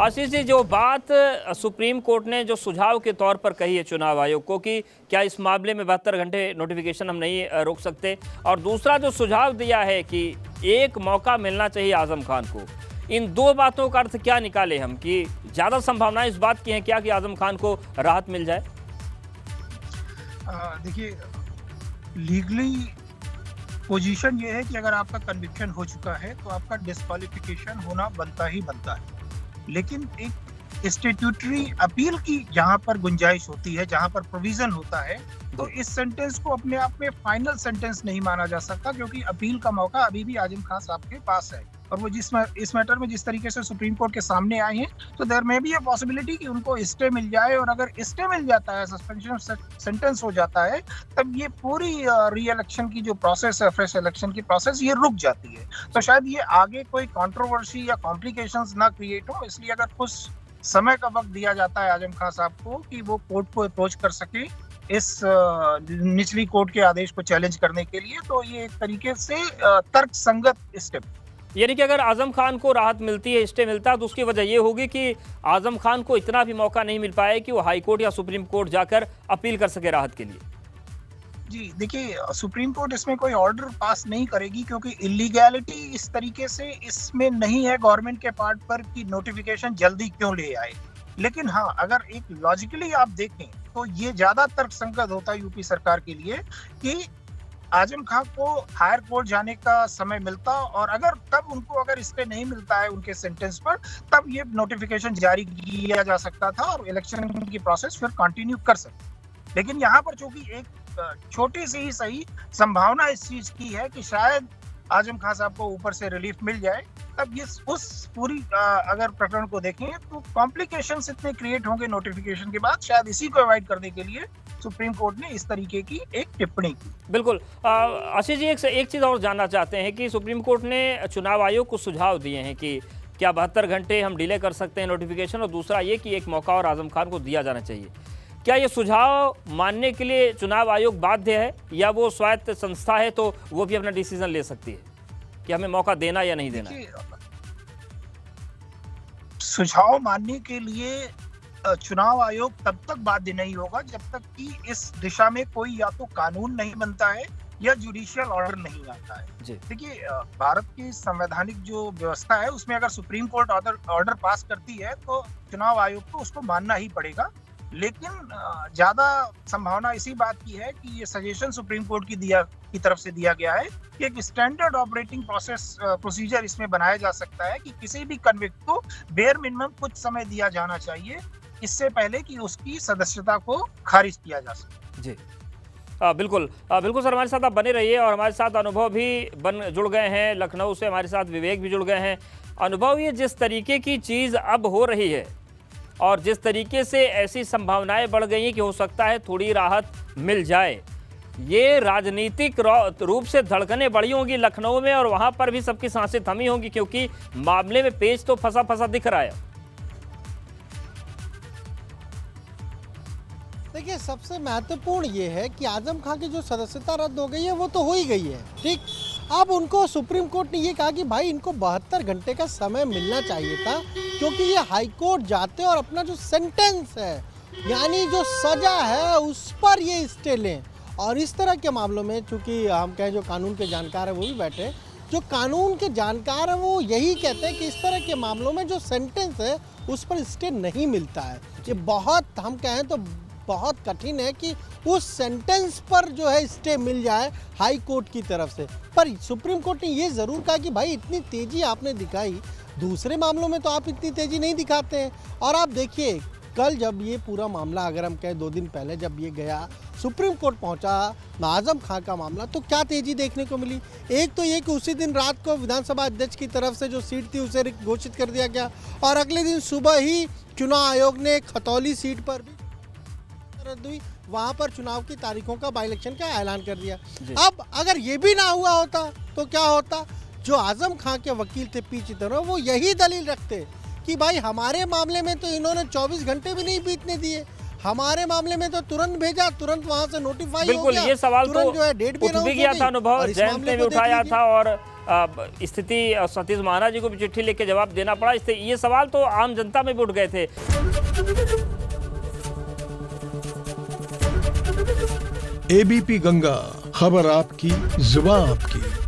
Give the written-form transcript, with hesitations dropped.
आशीष जी, जो बात supreme court ने जो सुझाव के तौर पर कही है चुनाव आयोग को कि क्या इस मामले में 72 घंटे नोटिफिकेशन हम नहीं रोक सकते, और दूसरा जो सुझाव दिया है कि एक मौका मिलना चाहिए आजम खान को, इन दो बातों का अर्थ क्या निकाले हम कि ज़्यादा संभावनाएं इस बात की हैं क्या कि आजम खान को राहत मिल जाए? देखिए, लीगली पोजीशन ये है कि अगर आपका कन्विक्शन हो चुका है तो आपका डिस्क्वालिफिकेशन होना बनता ही बनता है। लेकिन एक स्टेट्यूटरी अपील की जहां पर गुंजाइश होती है, जहां पर प्रोविजन होता है, तो इस सेंटेंस को अपने आप में फाइनल सेंटेंस नहीं माना जा सकता, क्योंकि अपील का मौका अभी भी आजम खान साहब के पास है। और वो इस मैटर में जिस तरीके से सुप्रीम कोर्ट के सामने आए हैं, तो there may be a possibility कि उनको स्टे मिल जाए, और अगर स्टे मिल जाता है, सस्पेंशन सेंटेंस हो जाता है, तब ये पूरी री इलेक्शन की जो प्रोसेस है, फ्रेश इलेक्शन की प्रोसेस, ये रुक जाती है। तो शायद ये आगे कोई कंट्रोवर्सी या कॉम्प्लिकेशंस ना क्रिएट हो, इसलिए अगर कुछ समय का वक्त दिया जाता है आजम खान साहब को कि वो कोर्ट को अप्रोच कर सके इस निचली कोर्ट के आदेश को चैलेंज करने के लिए, तो ये एक तरीके से तर्कसंगत स्टेप। यानी कि अगर आजम खान को राहत मिलती है, स्टे मिलता है, तो उसकी वजह ये होगी कि आजम खान को इतना भी मौका नहीं मिल पाए कि वो हाई कोर्ट या सुप्रीम कोर्ट जाकर अपील कर सके राहत के लिए। जी देखिए, सुप्रीम कोर्ट इसमें कोई ऑर्डर पास नहीं करेगी, क्योंकि इलीगैलिटी इस तरीके से इसमें नहीं है गवर्नमेंट के पार्ट पर कि नोटिफिकेशन जल्दी क्यों ले आए। लेकिन हाँ, अगर एक लॉजिकली आप देखें तो ये ज्यादा तर्कसंगत होता है यूपी सरकार के लिए कि आजम खान को हायर कोर्ट जाने का समय मिलता, और अगर तब उनको अगर स्टे नहीं मिलता है उनके सेंटेंस पर, तब ये नोटिफिकेशन जारी किया जा सकता था और इलेक्शन की प्रोसेस फिर कंटिन्यू कर सकते। लेकिन यहाँ पर चूंकि एक छोटी सी ही सही संभावना इस चीज की है कि शायद आजम खान साहब को ऊपर से रिलीफ मिल जाए, तब ये उस पूरी अगर प्रकरण को देखें तो कॉम्प्लिकेशंस इतने क्रिएट होंगे नोटिफिकेशन के बाद, शायद इसी को अवॉइड करने के लिए सुप्रीम कोर्ट ने इस तरीके की एक टिप्पणी की। बिल्कुल। आशीष जी, एक चीज़ और जानना चाहते हैं कि सुप्रीम कोर्ट ने चुनाव आयोग को सुझाव दिए हैं कि क्या 72 घंटे हम डिले कर सकते हैं नोटिफिकेशन, और दूसरा ये कि एक मौका और आजम खान को दिया जाना चाहिए। क्या ये सुझाव मानने के लिए चुनाव आयोग बाध्य है, या वो स्वायत्त संस्था है तो वो भी अपना डिसीजन ले सकती है कि हमें मौका देना या नहीं देना है? सुझाव मानने के लिए चुनाव आयोग तब तक बाध्य नहीं होगा जब तक कि इस दिशा में कोई या तो कानून नहीं बनता है या जुडिशियल ऑर्डर नहीं आता है। देखिए, भारत की संवैधानिक जो व्यवस्था है उसमें अगर सुप्रीम कोर्ट ऑर्डर पास करती है तो चुनाव आयोग को उसको मानना ही पड़ेगा। लेकिन ज्यादा संभावना इसी बात की है कि ये सजेशन सुप्रीम कोर्ट की तरफ से दिया गया है कि एक स्टैंडर्ड ऑपरेटिंग प्रोसीजर इसमें बनाया जा सकता है कि किसी भी कन्विक्ट को बेयर मिनिमम कुछ समय दिया जाना चाहिए इससे पहले कि उसकी सदस्यता को खारिज किया जा सके। जी बिल्कुल बिल्कुल सर, हमारे साथ आप बने रहिए, और हमारे साथ अनुभव भी जुड़ गए हैं लखनऊ से, हमारे साथ विवेक भी जुड़ गए हैं। अनुभव, ये जिस तरीके की चीज़ अब हो रही है और जिस तरीके से ऐसी संभावनाएं बढ़ गई हैं कि हो सकता है थोड़ी राहत मिल जाए, ये राजनीतिक रूप से धड़कनें बढ़ी होंगी लखनऊ में, और वहां पर भी सबकी सांसें थमी होंगी, क्योंकि मामले में पेच तो फंसा फंसा दिख रहा है। देखिए, सबसे महत्वपूर्ण ये है कि आजम खान की जो सदस्यता रद्द हो गई है वो तो हो ही गई है, ठीक। अब उनको सुप्रीम कोर्ट ने ये कहा कि भाई इनको 72 घंटे का समय मिलना चाहिए था, क्योंकि ये हाई कोर्ट जाते और अपना जो सेंटेंस है, यानी जो सजा है, उस पर ये स्टे लें। और इस तरह के मामलों में चूंकि हम कहें जो कानून के जानकार है वो भी बैठे, जो कानून के जानकार है वो यही कहते हैं कि इस तरह के मामलों में जो सेंटेंस है उस पर स्टे नहीं मिलता है। ये बहुत, हम कहें तो बहुत कठिन है कि उस सेंटेंस पर जो है स्टे मिल जाए हाई कोर्ट की तरफ से। पर सुप्रीम कोर्ट ने ये ज़रूर कहा कि भाई इतनी तेज़ी आपने दिखाई, दूसरे मामलों में तो आप इतनी तेज़ी नहीं दिखाते हैं। और आप देखिए, कल जब ये पूरा मामला, अगर हम कहें 2 दिन पहले जब ये गया सुप्रीम कोर्ट पहुंचा आजम खान का मामला, तो क्या तेज़ी देखने को मिली। एक तो ये कि उसी दिन रात को विधानसभा अध्यक्ष की तरफ से जो सीट थी उसे घोषित कर दिया गया, और अगले दिन सुबह ही चुनाव आयोग ने खतौली सीट पर भी रद्द हुई, वहां पर चुनाव की तारीखों का, बाई इलेक्शन का ऐलान कर दिया। अब अगर ये भी ना हुआ होता तो क्या होता? जो आजम खान के वकील थे पी चिदंबरम, वो यही दलील रखते कि भाई हमारे मामले में तो इन्होंने 24 घंटे भी नहीं बीतने दिए, हमारे मामले में तो तुरंत भेजा, तुरंत वहां से नोटिफाई हो बिल्कुल, गया, ये सवाल तुरंत तो जो है डेट भी उठ भी announce गया हो था गई। अनुभव, और इस जयंत मामले ने भी को देख उठाया लीजिए। था और स्थिति सतीश महाना जी को भी चिट्ठी लिख के जवाब देना पड़ा। इससे ये सवाल तो आम जनता में भी उठ गए थे। एबीपी गंगा, खबर आपकी, जुबान आपकी।